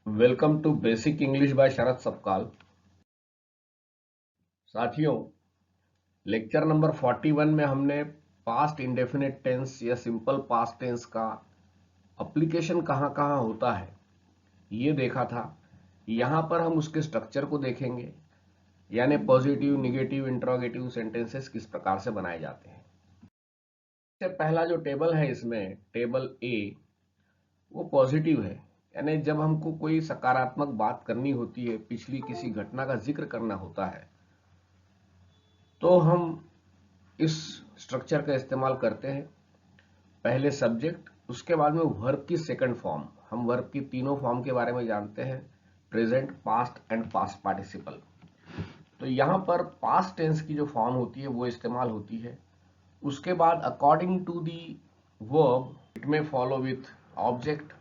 Welcome to basic English by Sharad Sapkal. साथियों, lecture number 41 में हमने पास्ट इंडेफिनिट टेंस या सिंपल पास्ट टेंस का एप्लीकेशन कहाँ कहाँ होता है ये देखा था। यहाँ पर हम उसके स्ट्रक्चर को देखेंगे, यानी पॉजिटिव, निगेटिव, इंट्रोगेटिव सेंटेंसेस किस प्रकार से बनाए जाते हैं। सबसे पहला जो टेबल है इसमें, टेबल ए, वो पॉजिटिव है। यानी जब हमको कोई सकारात्मक बात करनी होती है, पिछली किसी घटना का जिक्र करना होता है, तो हम इस स्ट्रक्चर का इस्तेमाल करते हैं। पहले सब्जेक्ट, उसके बाद में वर्ब की सेकंड फॉर्म। हम वर्ब की तीनों फॉर्म के बारे में जानते हैं, present, past and past participle. तो यहां पर पास्ट टेंस की जो फॉर्म होती है वो इस्तेमाल होती है। उसके बाद according to the verb it में follow with object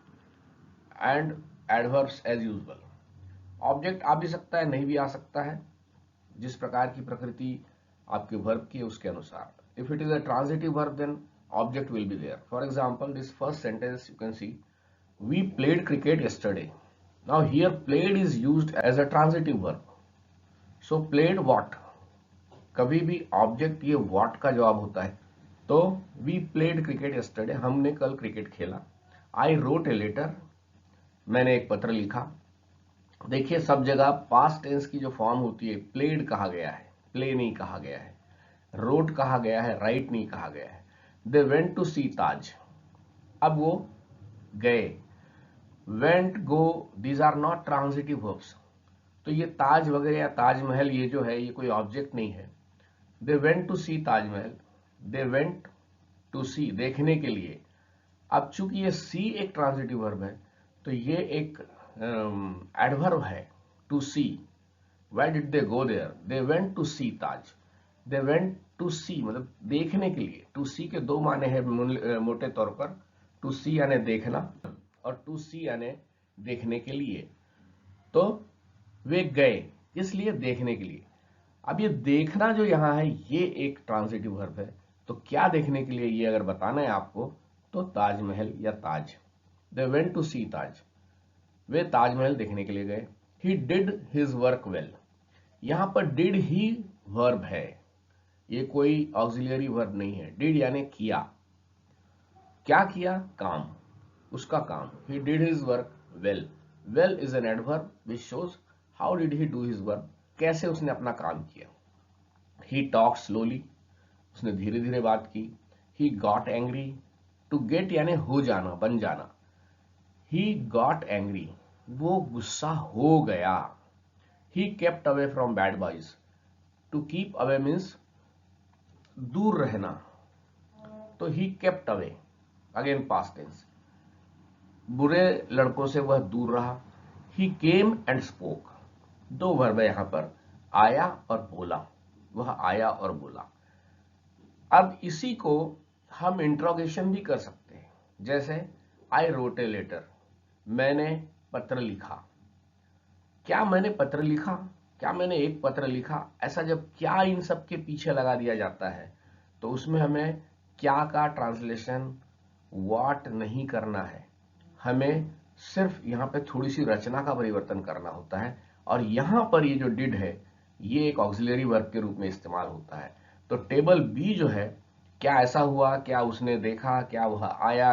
and adverbs as usual. Object आ भी सकता है, नहीं भी आ सकता है, जिस प्रकार की प्रकृति आपके वर्ब की है उसके अनुसार। If it is a transitive verb then object will be there. For example, this first sentence you can see, we played cricket yesterday. Now here played is used as a transitive verb. So played what? कभी भी object ये what का जवाब होता है। तो we played cricket yesterday, हमने कल क्रिकेट खेला। I wrote a letter, मैंने एक पत्र लिखा। देखिए सब जगह पास्ट टेंस की जो फॉर्म होती है, प्लेड कहा गया है, प्ले नहीं कहा गया है, रोट कहा गया है, राइट नहीं कहा गया है। दे वेंट टू सी ताज, अब वो गए। Went, go, these are not transitive verbs. तो ये ताज वगैरह या ताजमहल ये जो है ये कोई ऑब्जेक्ट नहीं है। They went to see Taj Mahal, they went to see, देखने के लिए। अब चूंकि ये सी एक ट्रांजिटिव वर्ब है तो ये एक एडवर्ब है, to see. Why did they go there? They went to see Taj. They went to see मतलब देखने के लिए। टू सी के दो माने हैं मोटे तौर पर। टू सी यानी देखना और टू सी यानी देखने के लिए। तो वे गए, किस लिए? देखने के लिए। अब ये देखना जो यहाँ है ये एक ट्रांजिटिव वर्ब है। तो क्या देखने के लिए ये अगर बताना है आपको तो ताजमहल या ताज। दे वेंट टू सी ताज, वे ताजमहल देखने के लिए गए। He did his work well, यहां पर डिड ही वर्ब है, ये कोई ऑक्सिलरी वर्ब नहीं है। डिड यानी किया, क्या किया? काम, उसका काम। He did his work well, well is an adverb which shows how did he do his work, कैसे उसने अपना काम किया। ही टॉक स्लोली, उसने धीरे धीरे बात की। He got angry, to get यानी हो जाना, बन जाना। ही गॉट एंग्री, वो गुस्सा हो गया। He kept away from bad boys, to keep away means दूर रहना। तो he kept away, again past tense, बुरे लड़कों से वह दूर रहा। ही केम एंड स्पोक, दो वर्ब है यहां पर, आया और बोला, वह आया और बोला। अब इसी को हम इंट्रोगेशन भी कर सकते हैं, जैसे आई रोट ए लेटर, मैंने पत्र लिखा। क्या मैंने पत्र लिखा? क्या मैंने एक पत्र लिखा? ऐसा जब क्या इन सब के पीछे लगा दिया जाता है तो उसमें हमें क्या का ट्रांसलेशन व्हाट नहीं करना है, हमें सिर्फ यहाँ पे थोड़ी सी रचना का परिवर्तन करना होता है। और यहाँ पर ये जो डिड है ये एक ऑक्सिलरी वर्ब के रूप में इस्तेमाल होता है। तो टेबल बी जो है, क्या ऐसा हुआ, क्या उसने देखा, क्या वह आया,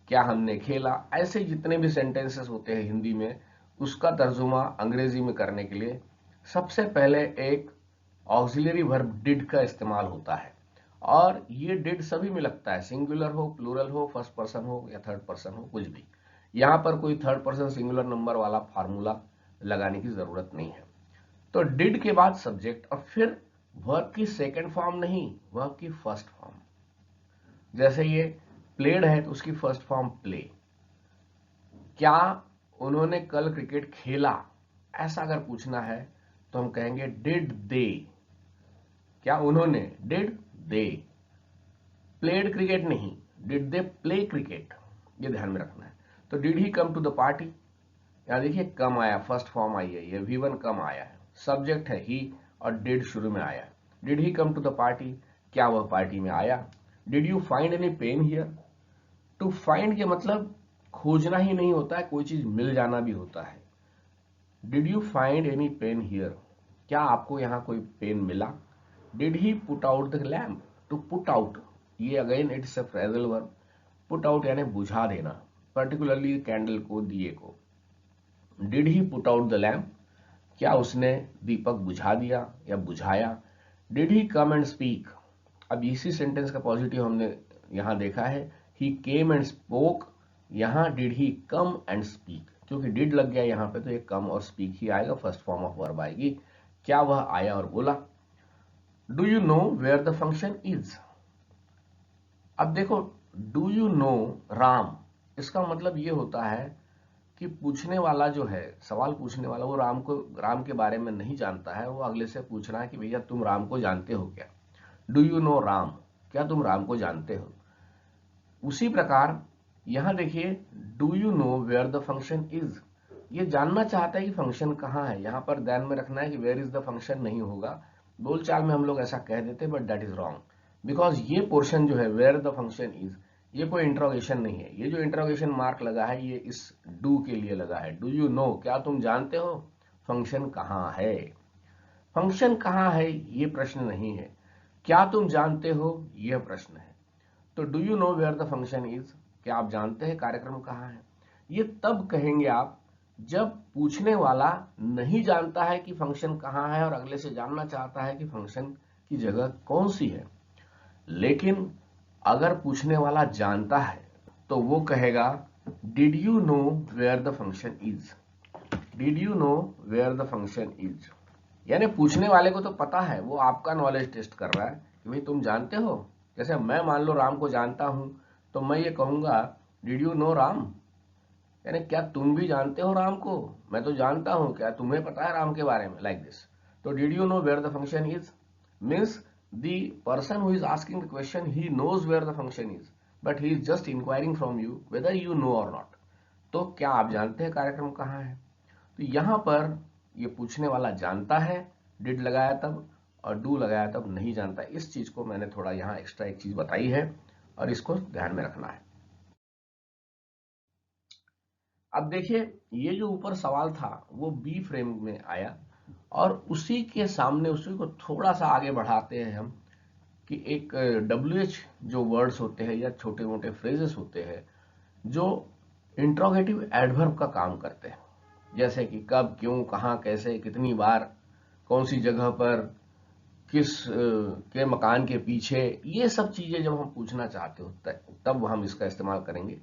क्या हमने खेला, ऐसे जितने भी सेंटेंसेस होते हैं हिंदी में, उसका तर्जुमा अंग्रेजी में करने के लिए सबसे पहले एक ऑक्सिलरी वर्ब डिड का इस्तेमाल होता है। और ये डिड सभी में लगता है, सिंगुलर हो, प्लूरल हो, फर्स्ट पर्सन हो या थर्ड पर्सन हो, कुछ भी। यहां पर कोई थर्ड पर्सन सिंगुलर नंबर वाला फार्मूला लगाने की जरूरत नहीं है। तो डिड के बाद सब्जेक्ट और फिर वर्ब की सेकंड फॉर्म नहीं, वर्ब की फर्स्ट फॉर्म। जैसे ये प्लेड है तो उसकी फर्स्ट फॉर्म प्ले। क्या उन्होंने कल क्रिकेट खेला, ऐसा अगर पूछना है तो हम कहेंगे डिड दे। क्या उन्होंने? डिड दे प्लेड क्रिकेट नहीं, डिड दे प्ले क्रिकेट, ये ध्यान में रखना है। तो did he come to the party, यहां देखिए कम आया, फर्स्ट फॉर्म आई है, ये V1 कम आया है, सब्जेक्ट है ही और डिड शुरू में आया। Did he come to the party, क्या वह पार्टी में आया। Did you find any pen here, to find के मतलब खोजना ही नहीं होता है, कोई चीज मिल जाना भी होता है। Did you find any pen here, क्या आपको यहाँ कोई पेन मिला। Did he put out the lamp, to put out, ये again it's a phrasal verb. Put out यानी बुझा देना, पर्टिकुलरली कैंडल को, दिए को। Did he put out the lamp, क्या उसने दीपक बुझा दिया या बुझाया। Did he come and speak, अब इसी सेंटेंस का पॉजिटिव हमने यहां देखा है, ही केम एंड स्पोक, यहां did he come and speak, क्योंकि डिड लग गया यहां पे तो ये कम और स्पीक ही आएगा, फर्स्ट फॉर्म ऑफ वर्ब आएगी। क्या वह आया और बोला। Do you know where the function is, अब देखो डू यू नो राम, इसका मतलब ये होता है कि पूछने वाला जो है, सवाल पूछने वाला, वो राम के बारे में नहीं जानता है, वो अगले से पूछ रहा है कि भैया तुम राम को जानते हो क्या। डू यू नो राम, क्या तुम राम को जानते हो। उसी प्रकार यहां देखिए do you know where the function is, ये जानना चाहता है कि फंक्शन कहां है। यहां पर ध्यान में रखना है कि वेयर इज द फंक्शन नहीं होगा, बोलचाल में हम लोग ऐसा कह देते but that is wrong, because ये पोर्शन जो है वेयर द फंक्शन इज, ये कोई इंट्रोगेशन नहीं है। ये जो इंट्रोगेशन मार्क लगा है ये इस डू के लिए लगा है। डू यू नो, क्या तुम जानते हो फंक्शन कहां है। फंक्शन कहां है ये प्रश्न नहीं है, क्या तुम जानते हो यह प्रश्न है। तो do you know where the function is, क्या आप जानते हैं कार्यक्रम कहां है। ये तब कहेंगे आप जब पूछने वाला नहीं जानता है कि फंक्शन कहां है और अगले से जानना चाहता है कि फंक्शन की जगह कौन सी है। लेकिन अगर पूछने वाला जानता है तो वो कहेगा did you know where the function is, did you know where the function is, यानी पूछने वाले को तो पता है, वो आपका नॉलेज टेस्ट कर रहा है कि भाई तुम जानते हो। जैसे मैं मान लो राम को जानता हूं तो मैं ये कहूंगा डिड यू नो राम, यानी क्या तुम भी जानते हो राम को, मैं तो जानता हूं, क्या तुम्हें पता है राम के बारे में, लाइक दिस। तो did you know where the function is means the person who is asking the question he knows where the function is, but he is just inquiring from you whether you know or not. तो क्या आप जानते हैं कार्यक्रम कहां है। तो यहां पर ये पूछने वाला जानता है, डिड लगाया तब, और डू लगाया तब नहीं जानता। इस चीज को मैंने थोड़ा यहां एक्स्ट्रा एक चीज बताई है और इसको ध्यान में रखना है। अब देखिए ये जो ऊपर सवाल था वो बी फ्रेम में आया और उसी के सामने उसी को थोड़ा सा आगे बढ़ाते हैं हम कि एक WH जो वर्ड्स होते हैं या छोटे मोटे फ्रेजेस होते हैं जो इंट्रोगेटिव एडवर्ब का काम करते हैं, जैसे कि कब, क्यों, कहां, कैसे, कितनी बार, कौन सी जगह पर, किस के मकान के पीछे, ये सब चीजें जब हम पूछना चाहते हो तब हम इसका इस्तेमाल करेंगे।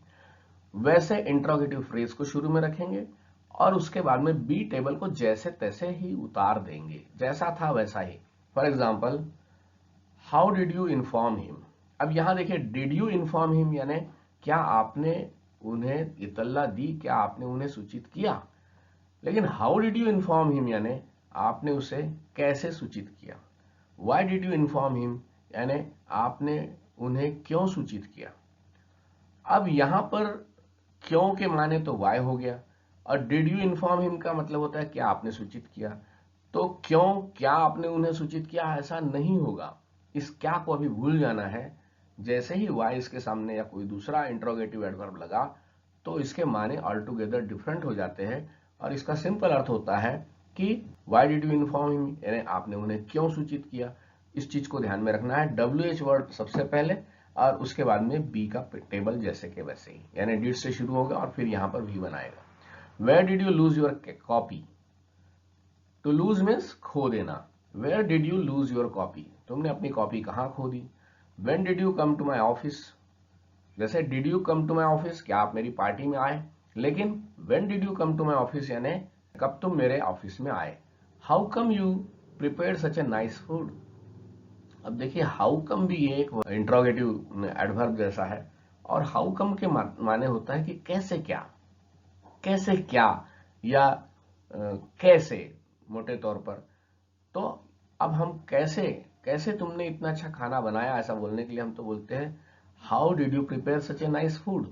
वैसे इंट्रोगेटिव फ्रेज को शुरू में रखेंगे और उसके बाद में बी टेबल को जैसे तैसे ही उतार देंगे, जैसा था वैसा ही। For example how did you inform him, अब यहां देखिए डिड यू इन्फॉर्म हिम यानी क्या आपने उन्हें इतला दी, क्या आपने उन्हें सूचित किया। लेकिन how did you inform him यानी आपने उसे कैसे सूचित किया। Y did you inform him यानी आपने उन्हें क्यों सूचित किया। अब यहां पर क्यों के माने तो वाई हो गया और डिड यू इन्फॉर्म हिम का मतलब होता है क्या आपने सूचित किया। तो क्यों, क्या आपने उन्हें सूचित किया, ऐसा नहीं होगा। इस क्या को अभी भूल जाना है। जैसे ही वाई इसके सामने या कोई दूसरा इंट्रोगेटिव एडवर्ब लगा तो इसके माने ऑल टुगेदर डिफरेंट हो जाते हैं और इसका सिंपल अर्थ होता है कि Y did you inform him यानी आपने उन्हें क्यों सूचित किया। इस चीज को ध्यान में रखना है। WH वर्ड सबसे पहले और उसके बाद में बी का टेबल जैसे के वैसे ही, यानी डिड से शुरू होगा और फिर यहां पर भी बनाएगा। Where did you lose your copy, to lose means खो देना। Where did you lose your copy, तुमने अपनी कॉपी कहां खो दी। When did you come to my office, जैसे did you come to my office, क्या आप मेरी पार्टी में आए। लेकिन when did you come to my office यानी कब तुम मेरे ऑफिस में आए। How come you prepare such a nice food, अब देखिए हाउ कम भी ये एक इंट्रोगेटिव एडवर्ब जैसा है और हाउ कम के माने होता है कि कैसे क्या, कैसे क्या या कैसे मोटे तौर पर। तो अब हम कैसे, कैसे तुमने इतना अच्छा खाना बनाया, ऐसा बोलने के लिए हम तो बोलते हैं how did you prepare such a nice food.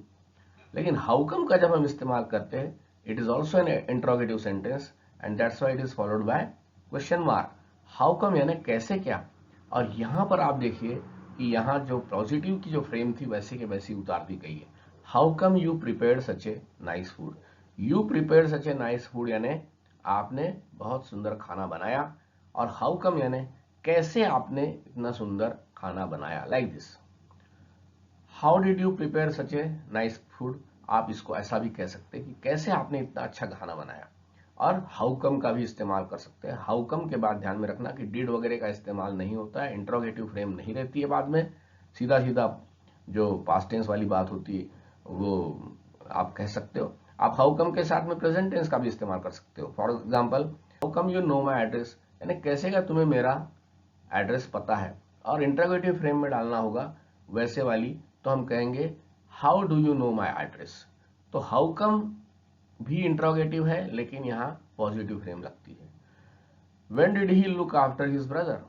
लेकिन हाउ कम का जब हम इस्तेमाल करते हैं it is also an interrogative sentence and that's why it is followed by question mark. How come यानी कैसे क्या। और यहां पर आप देखिए कि यहां जो पॉजिटिव की जो फ्रेम थी वैसे के वैसी उतार दी गई है। How come you prepare such a nice food, you prepare such a nice food यानी आपने बहुत सुंदर खाना बनाया, और हाउ कम यानी कैसे आपने इतना सुंदर खाना बनाया, like this. How did you prepare such a nice food, आप इसको ऐसा भी कह सकते हैं कि कैसे आपने इतना अच्छा खाना बनाया। और हाउ कम का भी इस्तेमाल कर सकते हैं। हाउ कम के बाद ध्यान में रखना कि डिड वगैरह का इस्तेमाल नहीं होता है, इंट्रोगेटिव फ्रेम नहीं रहती है बाद में, सीधा सीधा जो पास्ट टेंस वाली बात होती है वो आप कह सकते हो। आप हाउ कम के साथ में प्रेजेंट टेंस का भी इस्तेमाल कर सकते हो। For example, how come you know my address, यानी कैसे का तुम्हें मेरा एड्रेस पता है, और इंट्रोगेटिव फ्रेम में डालना होगा वैसे वाली, तो हम कहेंगे how do you know my address. तो हाउ कम भी इंट्रोगेटिव है, लेकिन यहाँ पॉजिटिव फ्रेम लगती है। When did he look after his brother,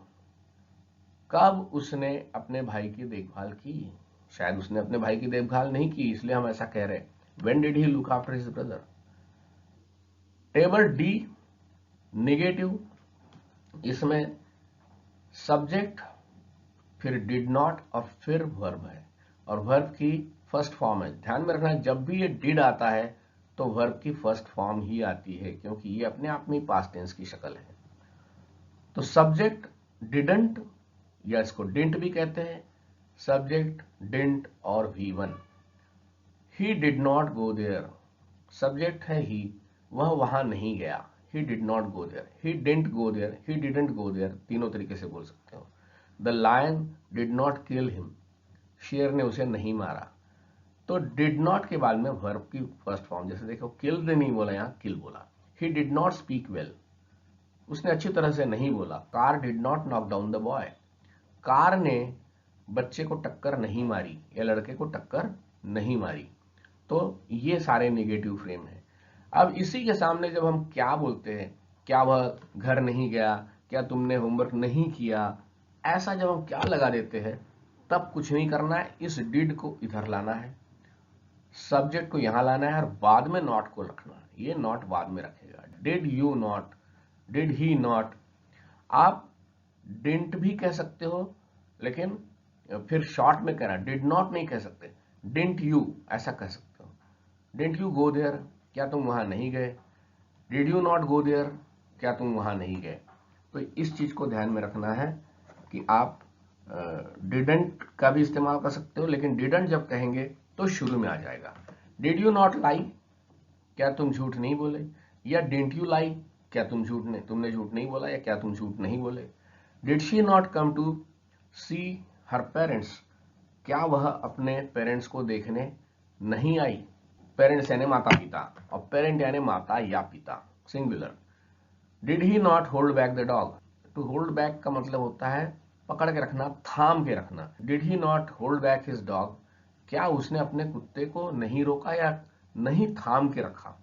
कब उसने अपने भाई की देखभाल की। शायद उसने अपने भाई की देखभाल नहीं की, इसलिए हम ऐसा कह रहे हैं when did he look after his brother. Table D negative, इसमें सब्जेक्ट, फिर डिड नॉट और फिर वर्ब है, और वर्ब की फर्स्ट फॉर्म है। ध्यान में रखना, जब भी ये डिड आता है तो वर्ब की फर्स्ट फॉर्म ही आती है, क्योंकि ये अपने आप में पास्ट टेंस की शक्ल है। तो सब्जेक्ट डिडंट, या इसको डिंट भी कहते हैं, सब्जेक्ट डिंट और V1। He did not go there, subject है ही, वह वहां नहीं गया, he did not go there. He didn't go there, he didn't go there, तीनों तरीके से बोल सकते हो। The lion did not kill him, शेर ने उसे नहीं मारा। तो डिड नॉट के बाद में वर्ब की फर्स्ट फॉर्म, जैसे देखो किल्ड नहीं बोला, यहां किल बोला। ही डिड नॉट स्पीक वेल, उसने अच्छी तरह से नहीं बोला। Car did not knock down the boy, car ने बच्चे को टक्कर नहीं मारी, या लड़के को टक्कर नहीं मारी। तो ये सारे नेगेटिव फ्रेम है। अब इसी के सामने जब हम क्या बोलते हैं, क्या वह घर नहीं गया, क्या तुमने होमवर्क नहीं किया, ऐसा जब हम क्या लगा देते हैं, तब कुछ नहीं करना है, इस डिड को इधर लाना है, सब्जेक्ट को यहां लाना है, और बाद में नॉट को रखना है। ये नॉट बाद में रखेगा। Did you not, did he not, आप डिंट भी कह सकते हो, लेकिन फिर शॉर्ट में कहना, डिड नॉट नहीं कह सकते, डिंट यू ऐसा कह सकते हो। डिंट यू गो देयर, क्या तुम वहां नहीं गए। Did you not go there, क्या तुम वहां नहीं गए। तो इस चीज को ध्यान में रखना है कि आप डिडंट का भी इस्तेमाल कर सकते हो, लेकिन डिडंट जब कहेंगे तो शुरू में आ जाएगा। डिड यू नॉट लाई, क्या तुम झूठ नहीं बोले, या डिडंट यू लाई, क्या तुमने झूठ नहीं बोला, या क्या तुम झूठ नहीं बोले। Did she not come to see her parents, क्या वह अपने पेरेंट्स को देखने नहीं आई। पेरेंट्स यानी माता पिता, और पेरेंट यानी माता या पिता, singular. Did he not hold back the dog, to hold back का मतलब होता है पकड़ के रखना, थाम के रखना। Did he not hold back his dog, क्या उसने अपने कुत्ते को नहीं रोका या नहीं थाम के रखा।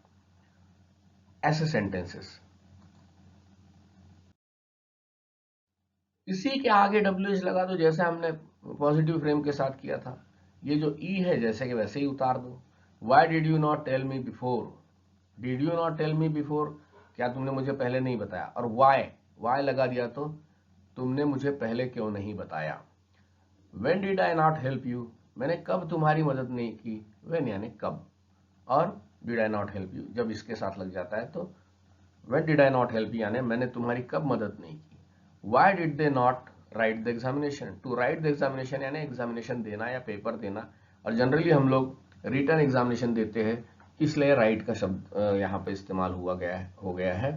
ऐसे सेंटेंसेस। इसी के आगे WH लगा दो, जैसे हमने पॉजिटिव फ्रेम के साथ किया था। ये जो ई है जैसे कि वैसे ही उतार दो। Why did you not tell me before, did you not tell me before, क्या तुमने मुझे पहले नहीं बताया। और वाई, वाई लगा दिया तो तुमने मुझे पहले क्यों नहीं बताया। When did I not help you, मैंने कब तुम्हारी मदद नहीं की। व्हेन यानी कब, और did I not help you जब इसके साथ लग जाता है तो when did I not help you यानी मैंने तुम्हारी कब मदद नहीं की। Why did they not write the examination, to write the examination यानी एग्जामिनेशन देना या पेपर देना, और जनरली हम लोग रिटर्न एग्जामिनेशन देते हैं, इसलिए राइट का शब्द यहाँ पे इस्तेमाल हो गया है।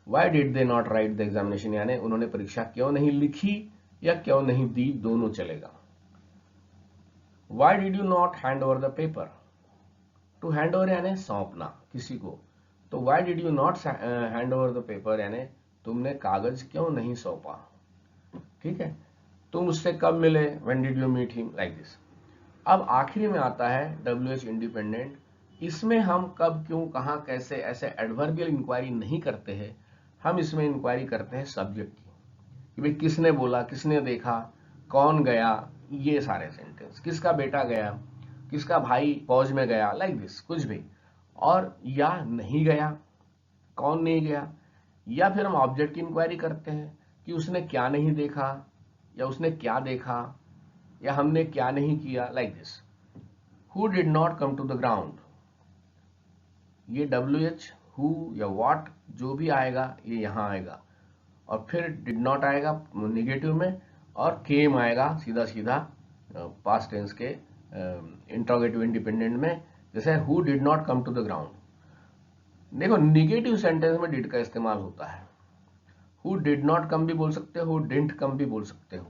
Y did they not write the examination यानी उन्होंने परीक्षा क्यों नहीं लिखी या क्यों नहीं दी, दोनों चलेगा। Why did you not hand over the paper, to hand over यानी सौंपना किसी को, तो why did you not hand over the paper यानी तुमने कागज क्यों नहीं सौंपा। ठीक है, तुम उससे कब मिले, when did you meet him, like this. अब आखिरी में आता है WH इंडिपेंडेंट। इसमें हम कब, क्यों, कहां, कैसे ऐसे एडवर्बियल इंक्वायरी नहीं करते हैं, हम इसमें इंक्वायरी करते हैं सब्जेक्ट की, कि भाई किसने बोला, किसने देखा, कौन गया, ये सारे सेंटेंस, किसका बेटा गया, किसका भाई फौज में गया, लाइक दिस, कुछ भी। और या नहीं गया, कौन नहीं गया। या फिर हम ऑब्जेक्ट की इंक्वायरी करते हैं कि उसने क्या नहीं देखा, या उसने क्या देखा, या हमने क्या नहीं किया, like this. Who did not come to the ground, ये WH हु या व्हाट जो भी आएगा ये यहाँ आएगा, और फिर डिड नॉट आएगा निगेटिव में, और केम आएगा सीधा सीधा पास्ट टेंस के इंट्रोगेटिव इंडिपेंडेंट में, जैसे who did not come to the ground. देखो निगेटिव सेंटेंस में डिड का इस्तेमाल होता है, हु डिड नॉट कम भी बोल सकते हो, हु डिडंट कम भी बोल सकते हो,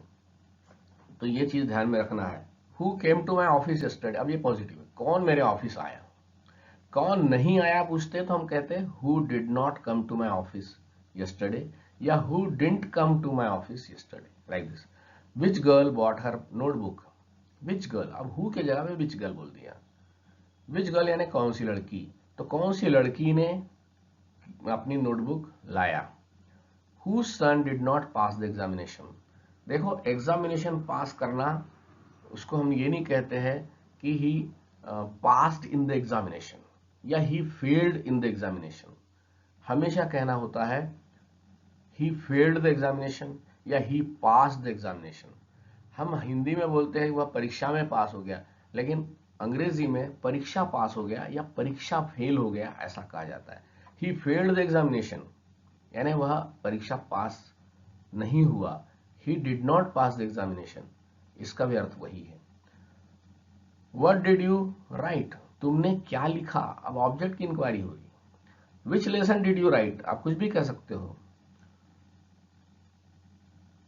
तो ये चीज ध्यान में रखना है। Who came to my office yesterday, अब ये पॉजिटिव है, कौन मेरे ऑफिस आया। कौन नहीं आया पूछते तो हम कहते हैं who did not come to my office yesterday, या who didn't come to my office yesterday, like this. Which girl bought her notebook, which girl, अब हु के जगह पे विच गर्ल बोल दिया। विच गर्ल यानी कौन सी लड़की, तो कौन सी लड़की ने अपनी नोटबुक लाया। Whose son did not pass the examination, देखो एग्जामिनेशन पास करना, उसको हम ये नहीं कहते हैं कि he passed in the examination या he failed in the examination, हमेशा कहना होता है ही फेल्ड द एग्जामिनेशन या ही पास द एग्जामिनेशन। हम हिंदी में बोलते हैं वह परीक्षा में पास हो गया, लेकिन अंग्रेजी में परीक्षा पास हो गया या परीक्षा फेल हो गया ऐसा कहा जाता है। ही फेल्ड द एग्जामिनेशन यानी वह परीक्षा पास नहीं हुआ। ही did not pass the examination, इसका भी अर्थ वही है। व्हाट डिड यू राइट, तुमने क्या लिखा, अब ऑब्जेक्ट की इंक्वायरी होगी। विच लेसन डिड यू राइट, आप कुछ भी कह सकते हो।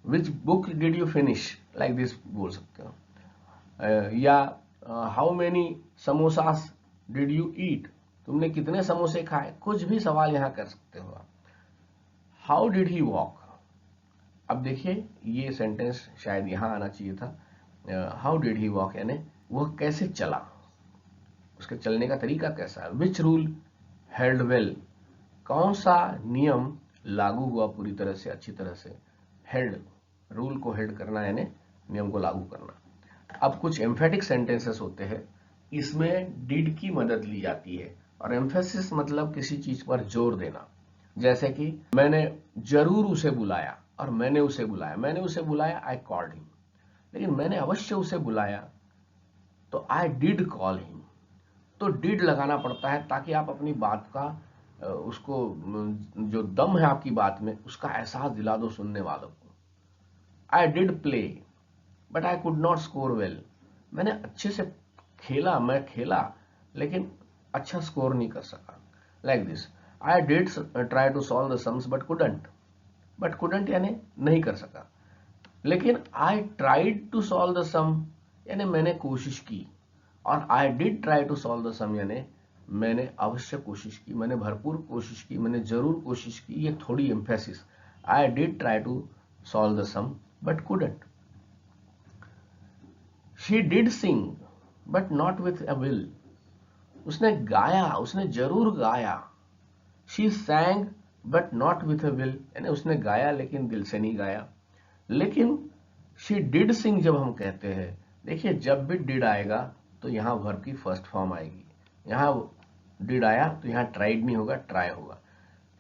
Which book did you finish, like this बोल सकते हो। या how many samosas did you eat, तुमने कितने समोसे खाए, कुछ भी सवाल यहां कर सकते हो आप। हाउ डिड ही वॉक, अब देखिए ये सेंटेंस शायद यहां आना चाहिए था। हाउ डिड ही वॉक यानी वह कैसे चला, उसके चलने का तरीका कैसा है। विच रूल हेल्ड वेल, कौन सा नियम लागू हुआ पूरी तरह से, अच्छी तरह से। हेल्ड, रूल को हेल्ड करना यानी नियम को लागू करना। अब कुछ एम्फेटिक सेंटेंसेस होते हैं, इसमें डिड की मदद ली जाती है, और एम्फेसिस मतलब किसी चीज पर जोर देना, जैसे कि मैंने जरूर उसे बुलाया और मैंने उसे बुलाया। मैंने उसे बुलाया, आई कॉल्ड हिम, लेकिन मैंने अवश्य उसे बुलाया तो आई डिड कॉल हिम। तो डिड लगाना पड़ता है ताकि आप अपनी बात का उसको जो दम है आपकी बात में उसका एहसास दिला दो सुनने वालों को। I did play but I could not score well, मैंने अच्छे से खेला, मैं खेला लेकिन अच्छा स्कोर नहीं कर सका, like this. I did try to solve the sums but couldn't, but couldn't यानी नहीं कर सका, लेकिन I tried to solve the sum यानी मैंने कोशिश की, और I did try to solve the sum यानी मैंने अवश्य कोशिश की, मैंने भरपूर कोशिश की, मैंने जरूर कोशिश की, ये थोड़ी emphasis. I did try to solve the sum but couldn't. She did sing but not with a will, उसने गाया, उसने जरूर गाया। She sang but not with a will यानी उसने गाया लेकिन दिल से नहीं गाया। लेकिन शी डिड सिंग जब हम कहते हैं, देखिए जब भी डिड आएगा तो यहां वर्ब की फर्स्ट फॉर्म आएगी। यहां डिड आया तो यहां ट्राइड नहीं होगा, ट्राई होगा।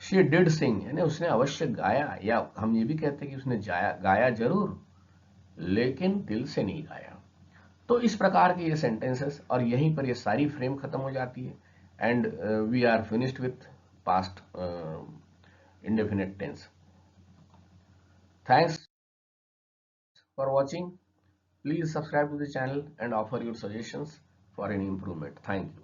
शी डिड सिंग यानी उसने अवश्य गाया, या हम ये भी कहते हैं कि उसने गाया जरूर लेकिन दिल से नहीं गाया। तो इस प्रकार के ये सेंटेंसेस, और यहीं पर ये सारी फ्रेम खत्म हो जाती है, and we are finished with past indefinite tense. Thanks for watching. Please subscribe to the channel and offer your suggestions for any improvement. Thank you.